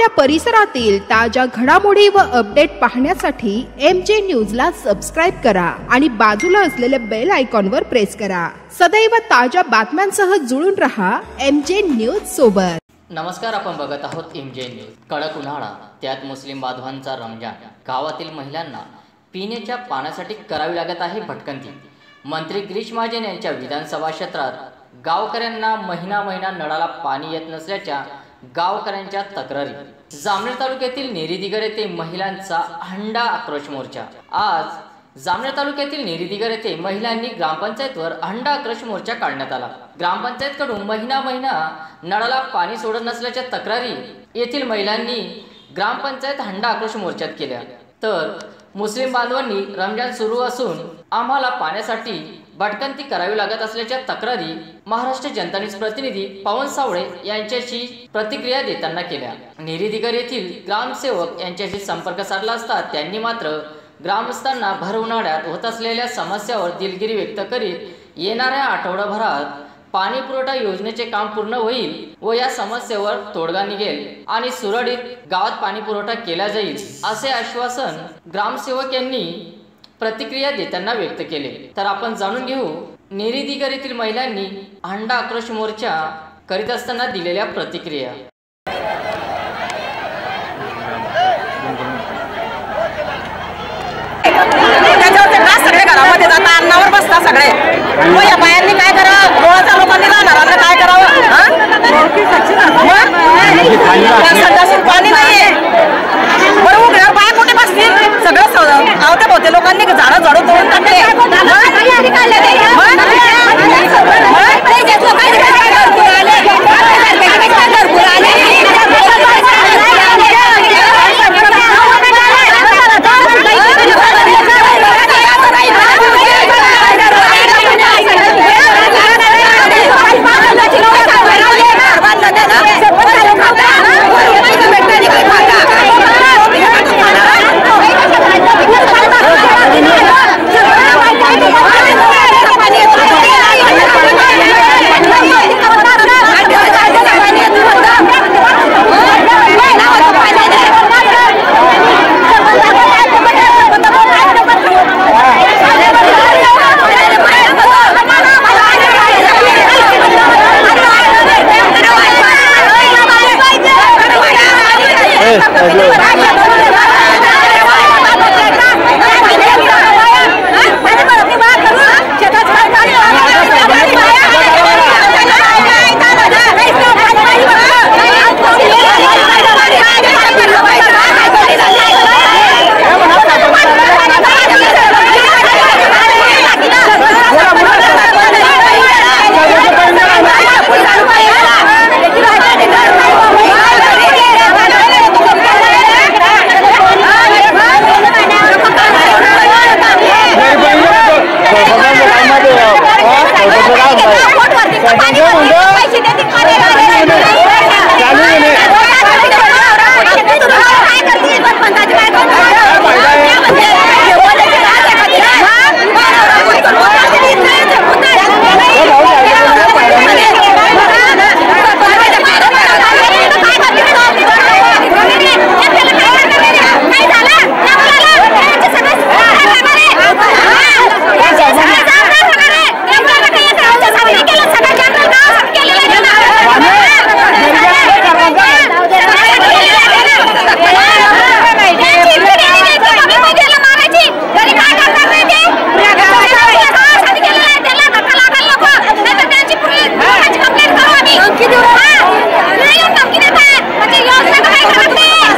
आपल्या परिसरातील ताज्या घडामोडी व अपडेट पाहण्यासाठी MJ न्यूजला सबस्क्राइब करा आणि बाजूला असलेल्या बेल आयकॉनवर प्रेस करा। सदैव ताज्या बातम्यांसह जुळून रहा MJ न्यूज सोबत। नमस्कार, आपण बघत आहोत MJ न्यूज। कडक उन्हाळा, त्यात मुस्लिम बांधवांचा रमजान। गावातील महिलांना पिण्याच्या पाण्यासाठी करावी लागत आहे भटकंती। मंत्री गिरीश महाजन यांच्या विधानसभा क्षेत्रात गावकऱ्यांना महिना नळाला पाणी येत नसल्याच्या गावकऱ्यांच्या तक्रारी। जामनेर तालुक्यातील नेरीदिगर येथे महिलांचा हंडा आक्रोश मोर्चा। आज जामनेर तालुक्यातील नेरीदिगर येथे महिलांनी ग्रामपंचायतवर हंडा आक्रोश मोर्चा काढण्यात आला। ग्रामपंचायतकडून महिना नळाला पाणी सोडत नसल्याच्या तक्रारी येथील महिलांनी ग्रामपंचायत हंडा आक्रोश मोर्चात केल्या। तर मुस्लिम बांधवांनी रमजान सुरू असून आम्हाला पाण्यासाठी भटकंती करावी लागत असल्याच्या तक्रारी महाराष्ट्र जनता न्यूज प्रतिनिधी पवन सावळे यांच्याशी प्रतिक्रिया देताना केल्या। नेरीदिगर येथील ग्रामसेवक यांच्याशी संपर्क साधला असता त्यांनी मात्र ग्रामस्थांना भर उन्हाळ्यात होत असलेल्या समस्यावर दिलगिरी व्यक्त करीत येणाऱ्या आठवडाभरात पाणी पुरवठा योजनेचे काम पूर्ण होईल व या समस्येवर तोडगा निघेल आणि सुरळीत गावात पाणी पुरवठा केला जाईल असे आश्वासन ग्रामसेवक यांनी प्रतिक्रिया देताना व्यक्त केले। तर आपण जाणून घेऊ नेरीदिगर येथील महिलांनी हंडा आक्रोश मोर्चा करीत असताना दिलेल्या प्रतिक्रिया। सगळे घरामध्ये जातात, अन्नावर बसता सगळे। या बायांनी काय करावं? गोळाचा लोकांनी राहणार काय करावं? पाणी नाहीये, बरोबर घर बाया कुठे बसतील? सगळं आवते भोवते लोकांनी झाडं झाडू तोडून टाकले।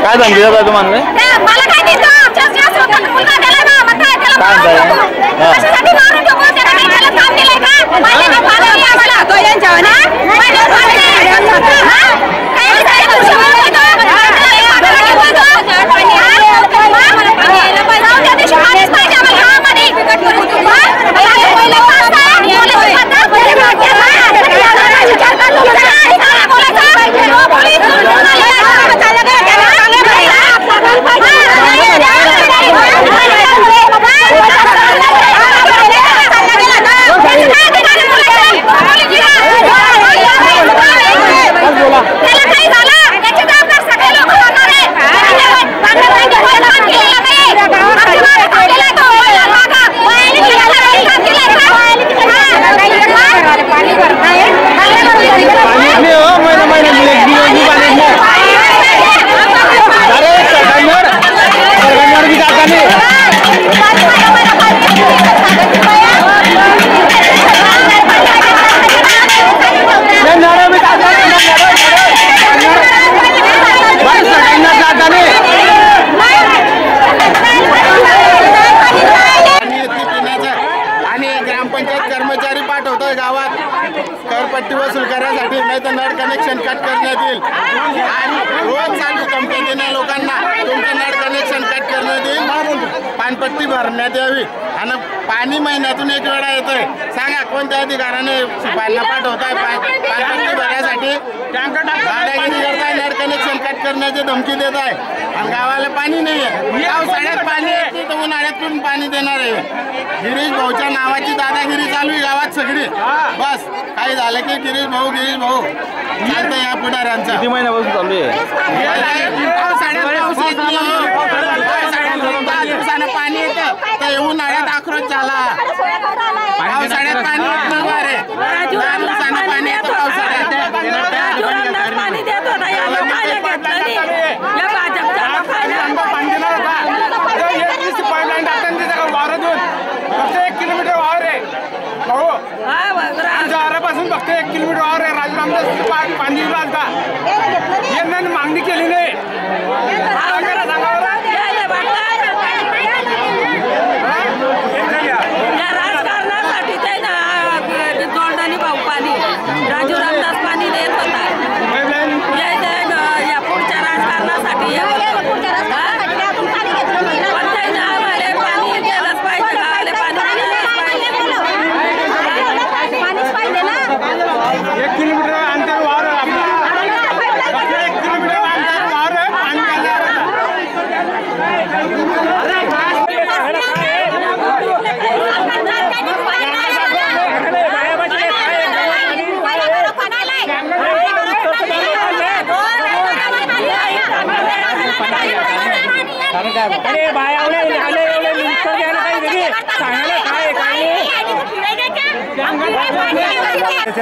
काय धमकी देता तुम्हाला? मला काय देतो? मुलगा दिला ना, मग काय त्याला कशासाठी मारून ठेवू? त्याला काही त्याला काम दिलंय का? माझ्या ना फाडली आम्हाला तो यांच्यावर ना माझ्या फाडली हां काय काय करू शकतो? त्या दिवशी पाणीच पाहिजे आम्हाला गावामध्ये बिकट करून पहिला पास पाणपट्टी भरण्यात यावी आणि पाणी महिन्यातून एक वेळा येतोय. सांगा कोणत्या अधिकाराने शिपायांना पाठवताय पाणपट्टी भरण्यासाठी? दादागिरी करताय, नेट कनेक्शन कट करण्याची धमकी देत आहे आणि गावाला पाणी नाही आहे. पावसाळ्यात पाणी येते तर उन्हाळ्यातून पाणी देणार आहे. गिरीश भाऊच्या नावाची दादागिरी चालू आहे गावात सगळी. बस काही झालं की गिरीश भाऊ चालतं या पुढाऱ्यांचा. किती महिन्यापासून चालू आहे? पावसाळ्यात पाऊस येत नाही, पावसाळ्यात 10 दिवसानं पाणी येतं तर उन्हाळ्यात आक्रोश झाला. पावसाळ्यात पाणी येत नाही बरे, 10 दिवसानं पाणी येतं पावसाळ्यात. पाणी देत होता या लोकांना घेतलं नाही. या भाजपच्या पाईपलाईन टाकताना तिथे वावर देऊन फक्त 1 किलोमीटर वावर आहे भाऊ. आमच्या घरापासून फक्त 1 किलोमीटर वावर आहे. राजू रामदास पाणी लागता यांना मागणी केली नाही. राजकारणासाठी ते जोडणी भाऊ पाणी राजू रामदास पाणी देत होता. या पुढच्या राजकारणासाठी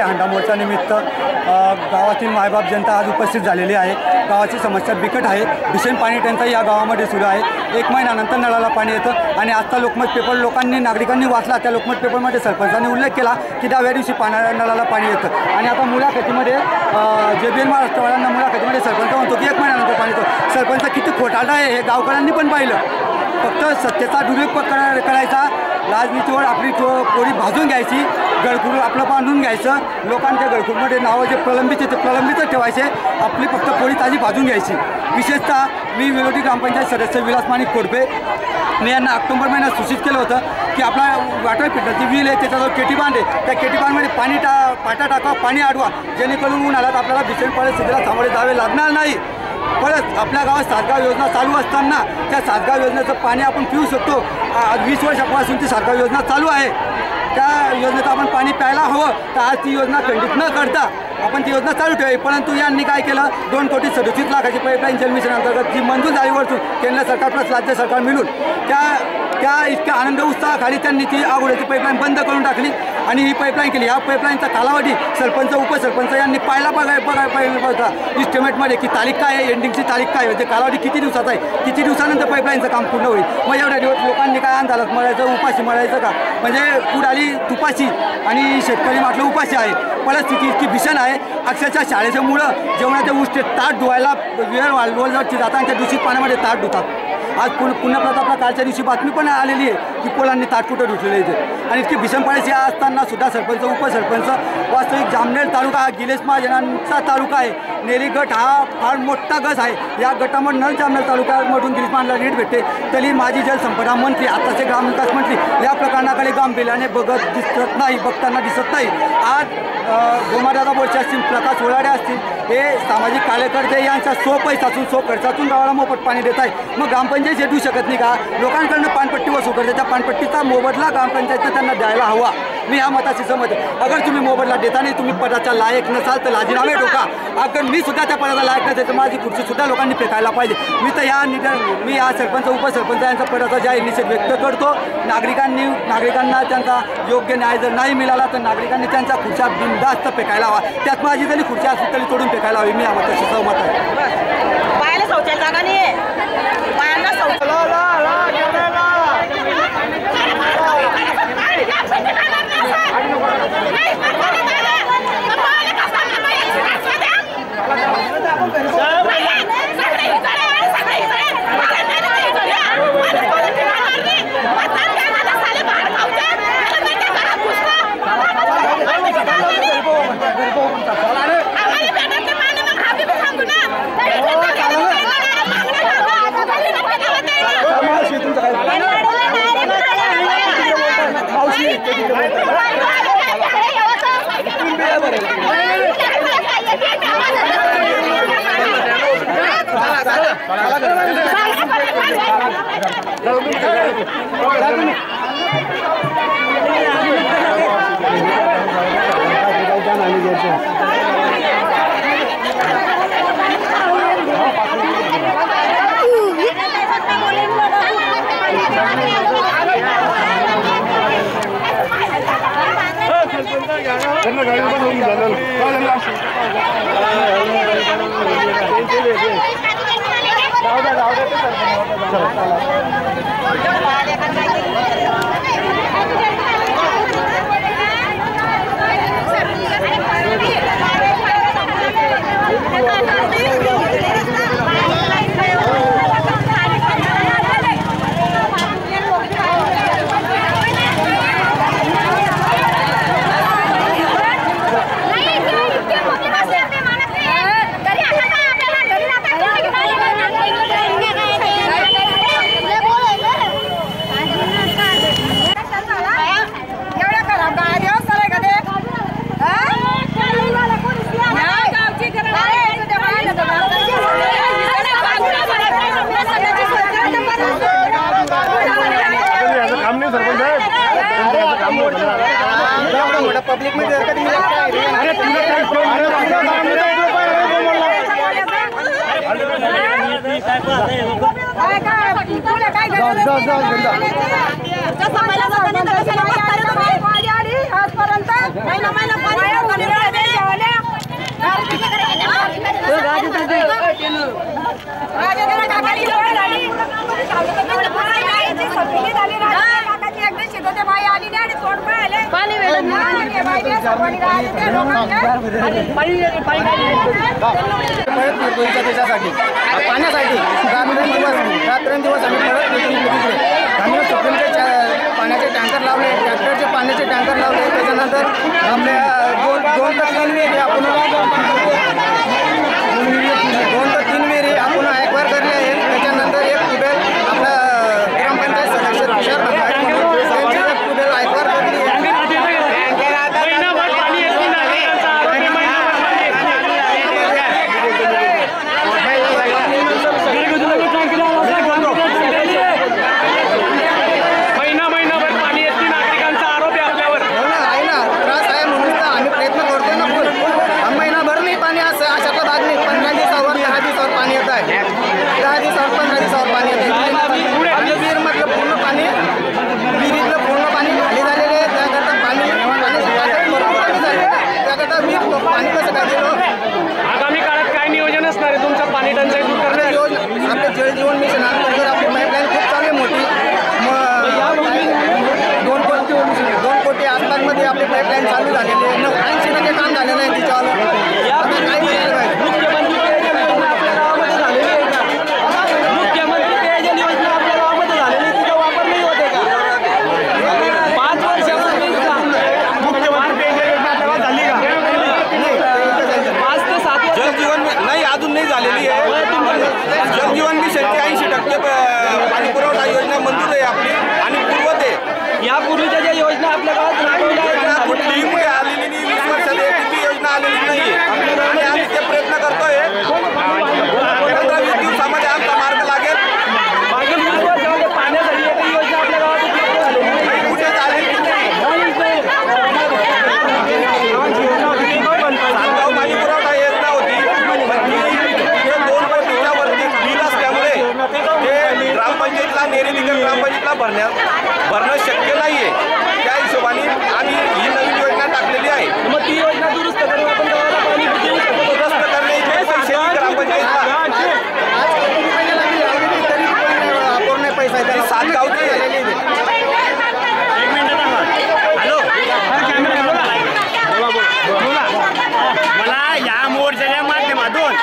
हंडा मोर्चा निमित्त गावातील मायबाप जनता आज उपस्थित झालेली आहे. गावाची समस्या बिकट आहे. भीषण पाणी टंचाई या गावामध्ये सुरू आहे. 1 महिन्यानंतर नळाला पाणी येतं आणि आजचा लोकमत पेपर नागरिकांनी वाचला. त्या लोकमत पेपरमध्ये सरपंचांनी उल्लेख केला की 10व्या दिवशी नळाला पाणी येतं आणि आता मुलाखतीमध्ये JBL महाराष्ट्रवाल्यांना मुलाखतीमध्ये सरपंच म्हणतो की 1 महिन्यानंतर पाणी येतं. सरपंच किती खोटारडा आहे हे गावकऱ्यांनी पण पाहिलं. फक्त सत्तेचा दुरुपयोग करायचा, राजनीतीवर आपली पोळी भाजून घ्यायची, गळखूर आपलं बांधून घ्यायचं, लोकांच्या गळखूरमध्ये नावं जे प्रलंबितच ठेवायचे, आपली फक्त पोळी ताजी भाजून घ्यायची. विशेषतः मी विरोधी ग्रामपंचायत सदस्य विलास माणिक कोडपे मी यांना ऑक्टोबर महिन्यात सूचित केलं होतं की आपला वॉटर फिल्टरची व्हील आहे, त्याच्याजवळ केटी बांध आहे, त्या केटी बांधमध्ये पाटा टाका, पाणी अडवा, जेणेकरून उन्हाळ्यात आपल्याला भीषण परिस्थितीला सामोरे जावे लागणार नाही. परत आपल्या गावात सातगाव योजना चालू असताना त्या सातगाव योजनेचं पाणी आपण पिऊ शकतो. 20 वर्षापासून ती सातगाव योजना चालू आहे. त्या योजनेचं आपण पाणी प्यायला हवं. तर आज ती योजना खंडित न करता आपण ती योजना चालू ठेवावी. परंतु यांनी काय केलं, 2,37,00,000ची पाईपलाईन जलमिशन अंतर्गत जी मंजूर झाली वरतून केंद्र सरकार प्लस राज्य सरकार मिळून त्या इतक्या आनंद उत्साहाखाली त्यांनी ती आगोड्याची पाईपलाईन बंद करून टाकली आणि ही पाईपलाईन केली. ह्या पाईपलाईनचा कालावधी सरपंच उपसरपंच यांनी बघायला पाहिजे इस्टिमेटमध्ये की तारीख काय आहे, एंडिंगची तारीख काय आहे, कालावधी किती दिवसाचा आहे, किती दिवसानंतर पाईपलाईनचं काम पूर्ण होईल. मग एवढ्या दिवस लोकांनी काय आंदोलन मरायचं, उपाशी मरायचं का? म्हणजे पुढाली तुपाशी आणि शेतकरी म्हटलं उपाशी आहे. परिस्थिती इतकी भीषण आहे. अक्षरशः शाळेच्या मुलं जेवणाच्या उष्टे ताट धुवायला वेळ वालवरची जातात आणि त्या दूषित पाण्यामध्ये ताट धुतात. आज पुन्हा प्रतापला कालच्या दिवशी बातमी पण आलेली आहे की पोलांनी ताट कुठं धुतलेले इथे. आणि इतकी भीषण परिस्थिती असताना सुद्धा सरपंच उपसरपंच वास्तविक जामनेर तालुका हा गिलेश महाजनांचा तालुका आहे. नेरी गट हा फार मोठा गट आहे. या गटामध्ये नळ जामनेर तालुक्यामधून गिरीश महाजनाला नीट भेटते. तरी माजी जलसंपदा मंत्री आताचे ग्रामविकास मंत्री या प्रकरणाकडे गांभीर्याने बघताना दिसत नाही. आज गोमादादा बोरचे असतील, प्रकाश ओलाडे असतील, हे सामाजिक कार्यकर्ते यांच्या पैशातून खर्चातून गावाला मोफत पाणी देत आहे. मग ग्रामपंचायत देऊ शकत नाही का? लोकांकडनं पाणपट्टी वसूल करते. त्या पाणपट्टीचा मोबदला ग्रामपंचायतनं त्यांना द्यायला हवा. मी ह्या मताशी सहमत आहे. अगर तुम्ही मोबदला देता नाही, तुम्ही पदाच्या लायक नसाल तर राजीनामे ठोका. अगर मी सुद्धा त्या पदाचा लायक नसेल तर माझी खुर्ची सुद्धा लोकांनी फेकायला पाहिजे. मी या सरपंच उपसरपंच यांचा पदाचा जाहीर निषेध व्यक्त करतो. नागरिकांना त्यांचा योग्य न्याय जर नाही मिळाला तर नागरिकांनी त्यांच्या खुर्च्या बिनधास्त फेकायला हवा. त्यात माझी जरी खुर्ची असली तरी तोडून फेकायला हवी. मी या मताशी सहमत आहे. पायाला शौचालय जागा नाही आहे. पायांना आम्हाला पब्लिक में त्याच्यासाठी पाण्यासाठी रात्रंदिवस आम्ही परत आम्ही सुप्रीमचे पाण्याचे टँकर लावले, ट्रॅक्टरचे पाण्याचे टँकर लावले. त्याच्यानंतर आपल्या दोन ते तीन मेरी आपण ॲक्वायर करले आहे. त्याच्यानंतर एक ट्यूबवेल आपला ग्रामपंचायत सदस्य तुषार ट्यूबवेल ॲक्वायर करली आहे. जलजीवन मिशन अंतर्गत आपली पाईपलाईन खूप चांगली मोठी 2 कोटी आसपासमध्ये आपली पाईपलाईन चालू झालेली आहे. 80% काम झालेलं आहे तिच्यावर. आता काय करायला पाहिजे? मुख्यमंत्री पेयजल योजना आपल्या गावामध्ये झालेली, तिचा वापर नाही होते का? 5 वर्षापूर्वी मुख्यमंत्री पेयजल योजना आपल्या गावात झाली का? 5 ते 7 जलजीवन नाही, अजून नाही झालेली आहे. जलजीवन मिशनची 80% पाणी पुरवठा योजना मंजूर आहे आपली आणि पूर्वत आहे. यापूर्वीच्या ज्या योजना आपल्या गावात कुठलीही पुढे आलेली नाही. 20 वर्षात किती योजना आलेली नाही आणि आम्ही ते प्रयत्न करतोय. 15-20 दिवसामध्ये आमचा मार्ग लागेल. मागील 20 वर्षामध्ये पाण्यासाठी एकही योजना आपल्या गावात कुठे आलेली नाही. सातगाव पाणी पुरवठा योजना होती, ग्रामपंचायतला नेरेलीकर ग्रामपंचायतला भरणं शक्य नाहीये. त्या हिशोबाने आम्ही ही नवीन योजना टाकलेली आहे. मग ती योजना दुरुस्त करून आपण गावाला पाणी दुरुस्त करण्याचे पैसे ग्रामपंचायतला पूर्ण पैसा आहे. सातगावचे मला या मोर्चाच्या माध्यमातून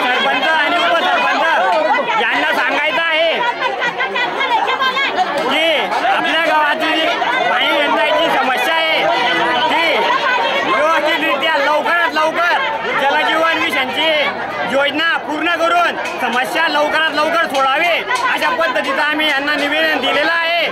सरपंच आणि उपसरपंच यांना सांगायचं आहे की आपल्या गावाची पाणी यंत्राची समस्या आहे ती व्यवस्थितरित्या लवकरात लवकर जलजीवन मिशनची योजना पूर्ण करून समस्या लवकरात लवकर सोडावी अशा पद्धतीचं आम्ही यांना निवेदन दिलेलं आहे.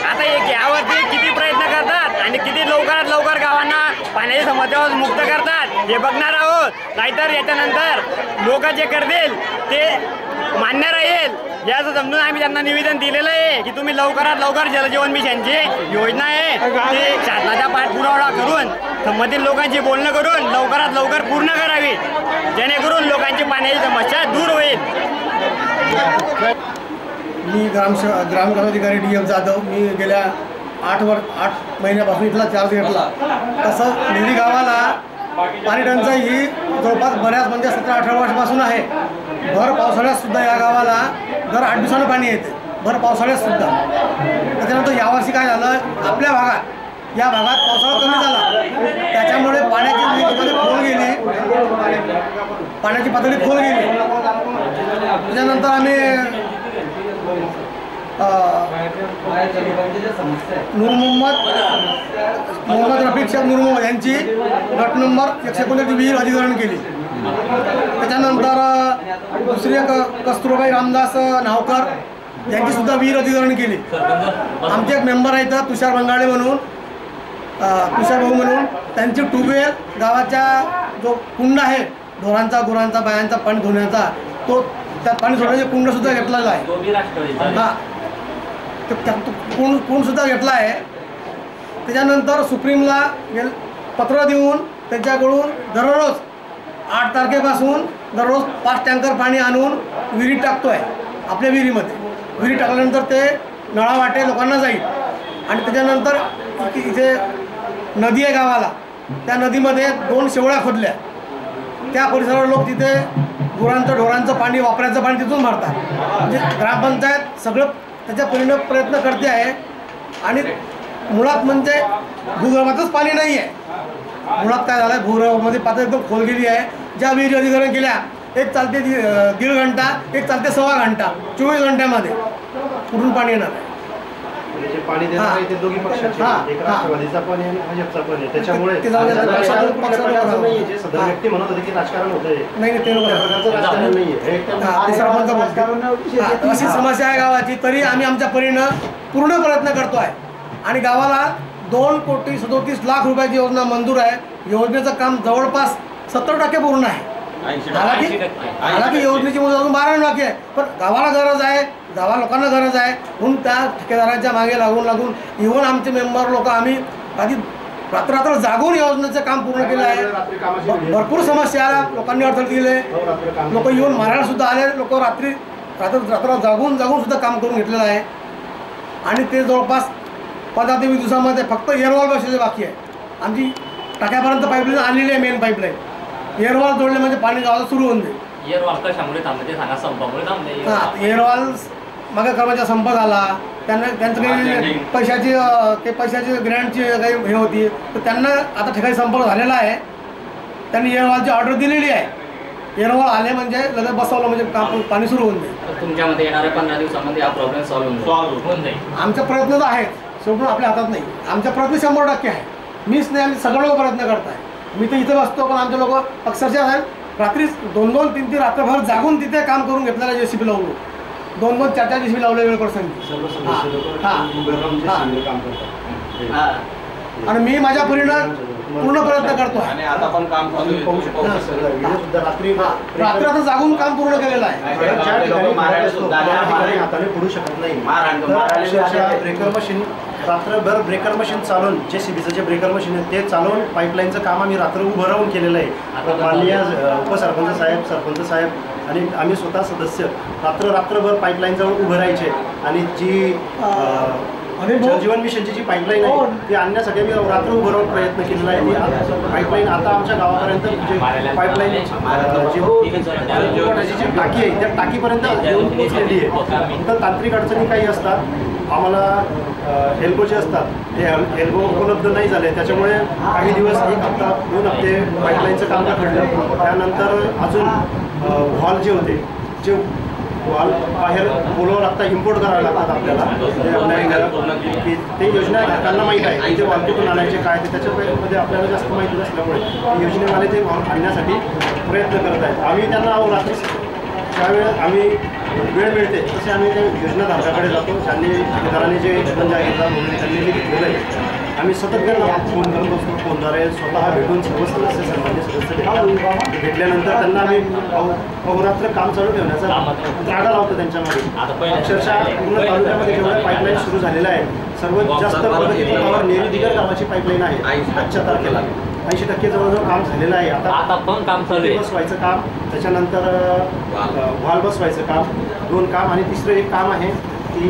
आता यावरती किती प्रयत्न करतात आणि किती लवकरात लवकर गावांना पाण्याच्या समस्यावर मुक्त करतात हे बघणार आहोत. नाहीतर याच्यानंतर लोक जे करतील ते मान्य राहील याचं समजून आम्ही त्यांना निवेदन दिलेलं आहे की तुम्ही लवकरात लवकर जलजीवन मिशनची योजना आहे ती शासनाचा पाठपुरावा करून संबंधित लोकांची बोलणं करून लवकरात लवकर पूर्ण करावी, जेणेकरून लोकांची पाण्याची समस्या दूर होईल. मी ग्रामविकास डी एफ जाधव. मी गेल्या 8 महिन्यापासून इथला चार्ज घेतला. तसं नेरी गावाला पाणी टंचाई ही जवळपास बऱ्याच म्हणजे 17-18 वर्षापासून आहे. भर पावसाळ्यात सुद्धा या गावाला दर 8 दिवसानं पाणी येते, भर पावसाळ्यात सुद्धा. त्याच्यानंतर यावर्षी काय झालं, आपल्या भागात या भागात पावसाळा कमी झाला, त्याच्यामुळे पाण्याची पातळी खोल गेली. त्याच्यानंतर आम्ही मोहम्मद रफीक शेख नूर मोहम्मद यांची गट नंबर 119 विहीर अधिग्रहण केली. त्याच्यानंतर दुसरी कस्तुरबाई रामदास नावकर यांची सुद्धा विहीर अधिग्रहण केली. आमचे एक मेंबर आहेत तुषार बंगाळे म्हणून, तुषार भाऊ म्हणून, त्यांची ट्यूबवेल गावाच्या जो कुंड आहे ढोरांचा गुरांचा बायांचा पाणी धुण्याचा, तो त्यात पाणी सोडण्याचे कुंडसुद्धा घेतलेला आहे. हां, कुंडसुद्धा घेतला आहे. त्याच्यानंतर सुप्रीमला पत्र देऊन त्यांच्याकडून दररोज 8 तारखेपासून दररोज 5 टँकर पाणी आणून विहिरीत टाकतो आहे. आपल्या विहिरीमध्ये विहिरीत टाकल्यानंतर ते नळावाटे लोकांना जाईल. आणि त्याच्यानंतर इथे नदी आहे गावाला, त्या नदीमध्ये 2 शेवळ्या खोदल्या. त्या परिसरावर लोक तिथे गुरांचं ढोरांचं पाणी वापरायचं पाणी तिथून मारतात. म्हणजे ग्रामपंचायत सगळं त्याच्या परीने प्रयत्न करते आहे. आणि मुळात म्हणजे भूगर्भातच पाणी नाही आहे. मुळात काय झालं आहे, भूगर्भामध्ये पातळी एकदम खोल गेली आहे. ज्या विहिरी अधिग्रहण केल्या, एक चालते 1.5 घंटा, एक चालते 1.25 घंटा, 24 घंट्यामध्ये कुठून पाणी येणार आहे. पाणी देणार ते दोघी पक्षाचे, एक राष्ट्रवादीचा पण आहे आणि भाजपचा पण आहे. त्याच्यामुळे व्यक्ती म्हणत होते की राजकारण होतंय. नाही, ते राजकारण नाहीये. अशी समस्या आहे गावाची, तरी आम्ही आमच्या परीनं पूर्ण प्रयत्न करतो आहे. आणि गावाला 2,37,00,000 रुपयाची योजना मंजूर आहे. योजनेचं काम जवळपास 70% पूर्ण आहे. हालाकी योजनेची मुदत अजून 12 बाकी आहे, पण गावाला गरज आहे, गावा लोकांना गरज आहे. म्हणून त्या ठेकेदारांच्या मागे लागून इव्हन आमचे मेंबर लोक आम्ही आधी रात्र जागून योजनेचं काम पूर्ण केलं आहे. भरपूर समस्या लोकांनी अडचण केले. लोक इव्हन मारायला सुद्धा आले. लोक रात्र जागून सुद्धा काम करून घेतलेलं आहे. आणि ते जवळपास 15 ते 20 दिवसामध्ये फक्त एअरवॉल बसलेले बाकी आहे. आमची टाक्यापर्यंत पाईपलाईन आणलेली आहे, मेन पाईपलाईन. एअरवॉल जोडले म्हणजे पाणी गावाला सुरू होऊन जाईल. एअरवॉल मागे कर्माचा संप झाला, त्यांचं काही पैशाची ग्रँटची काही हे होती, तर त्यांना आता ठिकाणी संपर्क झालेला आहे. त्यांनी एअरवॉलची ऑर्डर दिलेली आहे. एअरवॉल आले म्हणजे लगेच बसवलं म्हणजे काम पाणी सुरू होऊन जाईल. तुमच्यामध्ये येणाऱ्या 15 दिवसामध्ये हा प्रॉब्लेम सॉल्व्ह होऊन जाईल. आमचा प्रयत्न तर आहेत, शेवटून आपल्या हातात नाही. आमचा प्रयत्न 100% आहे. मीच नाही, आम्ही सगळे लोक प्रयत्न करत आहे. मी तर इथे बसतो, पण आमचे लोक अक्षरशः रात्री 2-2, 3-3 रात्रभर जागून तिथे काम करून घेतलेला JCB लावलो. 2-2, 4-4 JCB लावले वेळ प्रसंगी. आणि मी माझ्या परीनं पूर्ण प्रयत्न करतो आहे. आता पण काम रात्री आता जागून काम पूर्ण केलेलं आहे. हाताने पडू शकत नाही. ब्रेकर मशीन रात्रभर ब्रेकर मशीन चालवून, JCBचं जे ब्रेकर मशीन आहे ते चालवून पाईपलाईनचं काम आम्ही रात्र उभं राहून केलेलं आहे. माननीय उपसरपंच साहेब, सरपंच साहेब आणि आम्ही स्वतः सदस्य रात्रभर पाईपलाईनजवळ उभं राहायचे. आणि जी जलजीवन मिशनची जी पाईपलाईन आहे ती आणण्यासाठी आम्ही रात्र उभं राहून प्रयत्न केलेला आहे. ती पाईपलाईन आता आमच्या गावापर्यंत जे पाईपलाईन जी टाकी आहे त्या टाकीपर्यंत येऊन पोहोचलेली आहे. तर तांत्रिक अडचणी काही असतात, आम्हाला एल्बोचे असतात, ते एल्बो उपलब्ध नाही झाले. त्याच्यामुळे काही दिवस 1 हप्ता 2 हप्ते पाईपलाईनचं काम घडलं. त्यानंतर अजून हॉल जे होते, जे वॉल बाहेर बोलावं लागतं, इम्पोर्ट करावं लागतात आपल्याला. की ते योजना त्यांना माहीत आहे, ते वॉल कुठून आणायचे काय ते, त्याच्यामध्ये आपल्याला जास्त माहिती नसल्यामुळे योजनेवाले ते वॉल आणण्यासाठी प्रयत्न करत आहेत. आम्ही त्यांना रात्री ज्यावेळेस आम्ही वेळ मिळते तसे आम्ही त्या योजनाधारकाकडे जातो. ज्यांनी ठेकेदारांनी जे योजना घेतला त्यांनी जे घेतलेलं आहे आम्ही सतत त्यांना फोन करत असतो. फोनद्वारे स्वतः भेटून सर्व सदस्य संबंधित सदस्य भेटतात. भेटल्यानंतर त्यांना आम्ही अहोरात्र काम चालू ठेवण्याचा रागा लावतो त्यांच्यामध्ये. अक्षरशः पूर्ण तालुक्यामध्ये जेवढ्या पाईपलाईन सुरू झालेल्या आहेत सर्वात जास्त प्रगतीपथावर नेरुदिगर गावाची पाईपलाईन आहे. आजच्या तारखेला 80% जवळजवळ काम झालेलं आहे. आता पण काम चालू आहे. बसवायचं काम, त्याच्यानंतर व्हॉल्व बसवायचं काम, 2 काम आणि तिसरं एक काम आहे की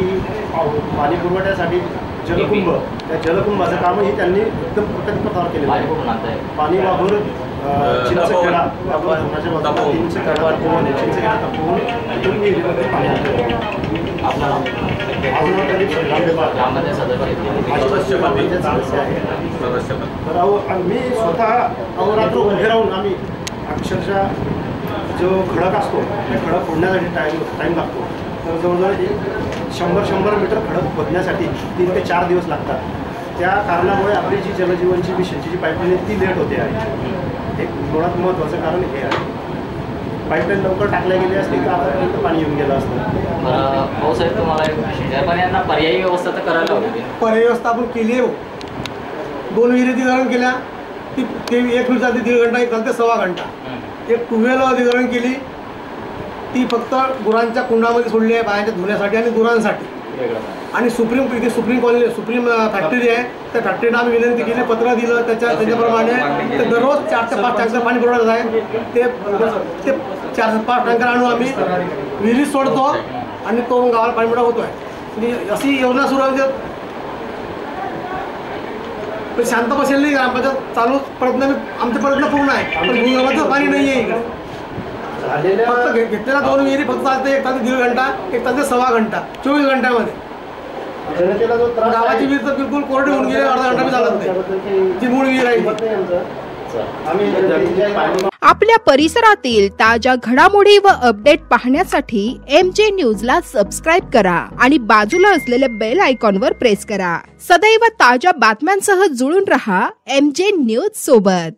पाणी पुरवठ्यासाठी जलकुंभ, त्या जलकुंभाचं कामही त्यांनी एकदम प्रगतीपथावर केलेलं आहे. पाणी वाघूर चिंचखेडा धरणाच्या बाजूला चिंचखेडा तपोवन इथून विहिरीमध्ये पाणी तर मी स्वतः अहोरात्र उभे राहून आम्ही अक्षरशः जो खडक असतो त्या खडक फोडण्यासाठी टाईम लागतो. तर जवळजवळ 100 मीटर खडक खोदण्यासाठी 3 ते 4 दिवस लागतात. त्या कारणामुळे आपली जी जलजीवनची मिशनची जी पाईपलाईन ती लेट होते आहे. एक मुळात महत्त्वाचं कारण हे आहे. पाईपलाईन लवकर टाकल्या गेली असती तर आतापर्यंत पाणी येऊन गेलं असतं. हो साहेब, तुम्हाला यांना पर्यायी व्यवस्था तर करायला हवी. पर्यायी व्यवस्था आपण केली आहे. 2 विहिरी अधिकरण केल्या, ती 1 मिनिट चालते 1.5 घंटा, 1 चालते 1.25 घंटा. एक ट्यूबवेल अधिकरण केली, ती फक्त गुरांच्या कुंडामध्ये सोडली आहे बायांच्या धुण्यासाठी आणि गुरांसाठी. आणि इथे सुप्रीम कॉलनी सुप्रीम फॅक्टरी आहे, त्या फॅक्टरीला आम्ही विनंती केली, पत्र दिलं. त्याच्याप्रमाणे ते दररोज 4 ते 5 टँकर पाणी पुरवठा आहे. ते 4 ते 5 टँकर आणून आम्ही विहिरीत सोडतो आणि तो गावाला पाणी पुरवठा होतो आहे. म्हणजे अशी योजना सुरू आहे. पण शांत बसेल नाही, ग्रामपंचायत चालू प्रयत्न, आमचे प्रयत्न पूर्ण आहे. पण भूगर्भाचं पाणी नाही आहे इकडे. फक्त घेतलेला 2 विहिरी फक्त चालते, 1 तास 1.5 घंटा, 1 तास 1.25 घंटा, 24 घंट्यामध्ये. गावाची विहीर तर बिलकुल कोरडी होऊन गेली, अर्धा घंटा बी चालत नाही. जी मूळ विहीर आहे. आपल्या परिसरातील ताज्या घडामोडी व अपडेट पाहण्यासाठी MJ न्यूजला सबस्क्राईब करा आणि बाजूला असलेल्या बेल आयकॉनवर प्रेस करा. सदैव ताज्या बातम्यांसह जुळून रहा MJ न्यूज सोबत.